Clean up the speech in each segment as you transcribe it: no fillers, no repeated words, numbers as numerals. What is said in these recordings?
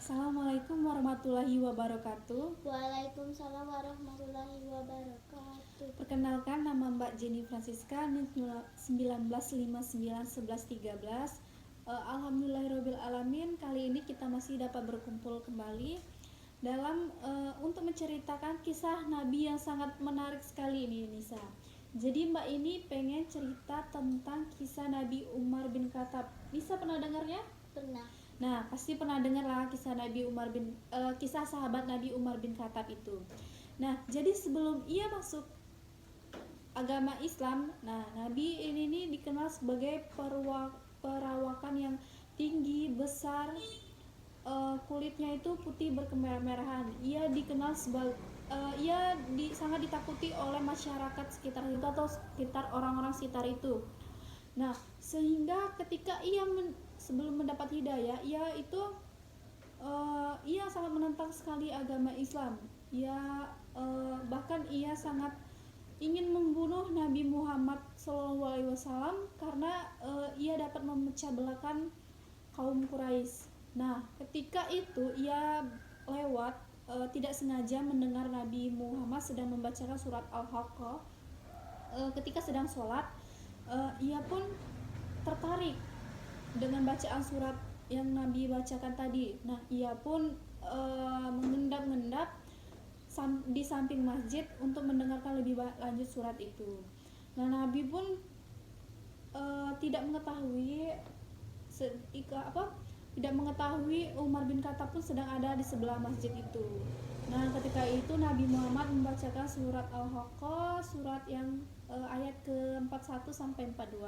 Assalamualaikum warahmatullahi wabarakatuh. Waalaikumsalam warahmatullahi wabarakatuh. Perkenalkan, nama Mbak Jenny Francisca, NIM 19591113. Alhamdulillahirobbilalamin, kali ini kita masih dapat berkumpul kembali dalam untuk menceritakan kisah Nabi yang sangat menarik sekali ini, Nisa. Jadi Mbak ini pengen cerita tentang kisah Nabi Umar bin Khattab. Nisa pernah dengarnya? Pernah. Nah, pasti pernah dengar lah kisah sahabat Nabi Umar bin Khattab itu. Nah, jadi sebelum ia masuk agama Islam, nah Nabi ini dikenal sebagai perawakan yang tinggi, besar, kulitnya itu putih berkemerahan. Ia dikenal sebagai sangat ditakuti oleh masyarakat sekitar itu atau sekitar orang-orang sekitar itu. Nah, sehingga ketika sebelum mendapat hidayah, ia sangat menentang sekali agama Islam. Bahkan ia sangat ingin membunuh Nabi Muhammad SAW karena ia dapat memecah belahkan kaum Quraisy. Nah, ketika itu ia lewat tidak sengaja mendengar Nabi Muhammad sedang membacakan surat Al-Haqqah ketika sedang sholat. Ia pun tertarik dengan bacaan surat yang Nabi bacakan tadi. Nah, ia pun mengendap-endap di samping masjid untuk mendengarkan lebih lanjut surat itu. Nah, Nabi pun tidak mengetahui Umar bin Khattab pun sedang ada di sebelah masjid itu. Nah, ketika itu Nabi Muhammad membacakan surat Al-Haqqah, surat yang ayat ke-41 sampai 42.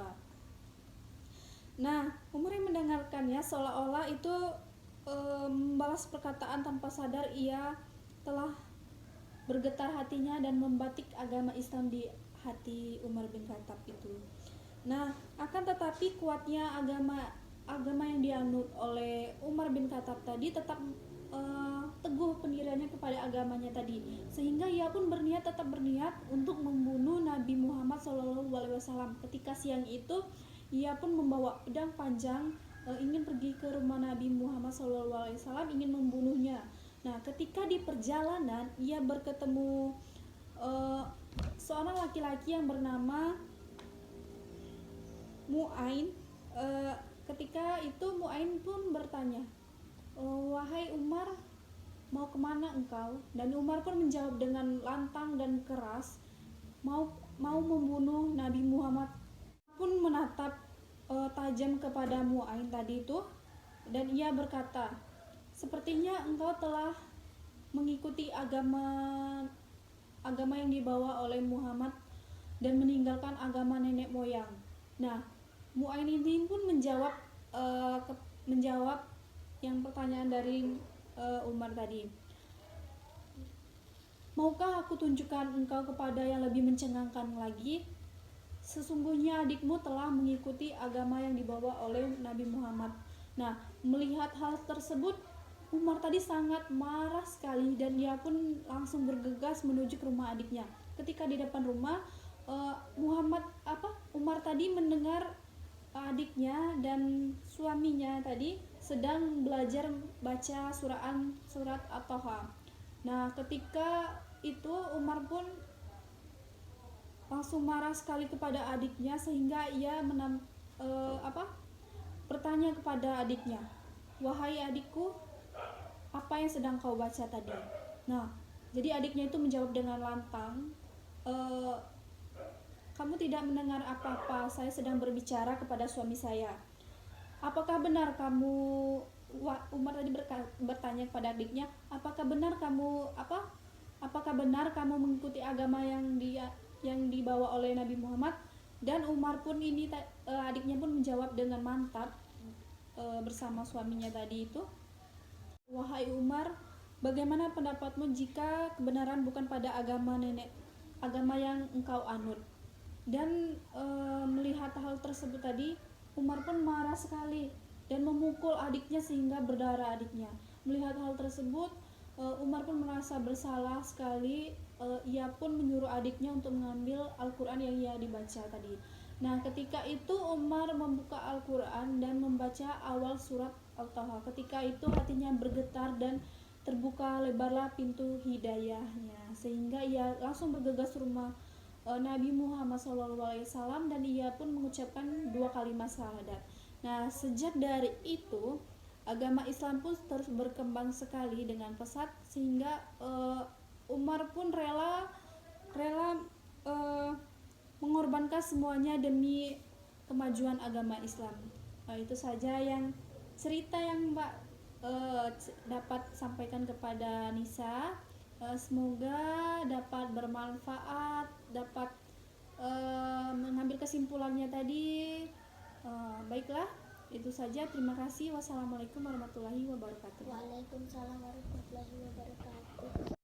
Nah, Umar yang mendengarkannya seolah-olah itu membalas perkataan tanpa sadar ia telah bergetar hatinya dan membatik agama Islam di hati Umar bin Khattab itu. Nah, akan tetapi kuatnya agama yang dianut oleh Umar bin Khattab tadi tetap teguh pendiriannya kepada agamanya tadi, sehingga ia pun tetap berniat untuk membunuh Nabi Muhammad SAW. Ketika siang itu ia pun membawa pedang panjang ingin pergi ke rumah Nabi Muhammad SAW, ingin membunuhnya. Nah, ketika di perjalanan ia bertemu seorang laki-laki yang bernama Mu'ain. Ketika itu Mu'ain pun bertanya, "Wahai Umar, mau kemana engkau?" Dan Umar pun menjawab dengan lantang dan keras, mau membunuh Nabi Muhammad. Pun menatap tajam kepada Mu'ain tadi itu, dan ia berkata, "Sepertinya engkau telah mengikuti agama yang dibawa oleh Muhammad dan meninggalkan agama nenek moyang." Nah, Mu'ain ini pun menjawab yang pertanyaan dari Umar tadi. "Maukah aku tunjukkan engkau kepada yang lebih mencengangkan lagi? Sesungguhnya adikmu telah mengikuti agama yang dibawa oleh Nabi Muhammad." Nah, melihat hal tersebut, Umar tadi sangat marah sekali dan dia pun langsung bergegas menuju ke rumah adiknya. Ketika di depan rumah, Umar tadi mendengar adiknya dan suaminya tadi sedang belajar baca surat At-Taha. Nah, ketika itu Umar pun langsung marah sekali kepada adiknya, sehingga ia bertanya kepada adiknya, "Wahai adikku, apa yang sedang kau baca tadi?" Nah, jadi adiknya itu menjawab dengan lantang, "Kamu tidak mendengar apa-apa, saya sedang berbicara kepada suami saya." "Apakah benar kamu," Umar tadi bertanya kepada adiknya, "apakah benar kamu mengikuti agama yang dibawa oleh Nabi Muhammad?" Dan Umar pun adiknya pun menjawab dengan mantap bersama suaminya tadi itu, "Wahai Umar, bagaimana pendapatmu jika kebenaran bukan pada agama yang engkau anut?" Dan melihat hal tersebut tadi, Umar pun marah sekali dan memukul adiknya sehingga berdarah adiknya. Melihat hal tersebut, Umar pun merasa bersalah sekali. Ia pun menyuruh adiknya untuk mengambil Al-Quran yang ia dibaca tadi. Nah, ketika itu Umar membuka Al-Quran dan membaca awal surat Al-Taha. Ketika itu hatinya bergetar dan terbuka lebarlah pintu hidayahnya, sehingga ia langsung bergegas ke rumah Nabi Muhammad SAW, dan ia pun mengucapkan 2 kalimat syahadat. Nah, sejak dari itu agama Islam pun terus berkembang sekali dengan pesat, sehingga Umar pun rela eh, mengorbankan semuanya demi kemajuan agama Islam. Itu saja yang cerita yang Mbak dapat sampaikan kepada Nisa. Semoga dapat bermanfaat, dapat mengambil kesimpulannya tadi. Baiklah, itu saja. Terima kasih. Wassalamualaikum warahmatullahi wabarakatuh. Waalaikumsalam warahmatullahi wabarakatuh.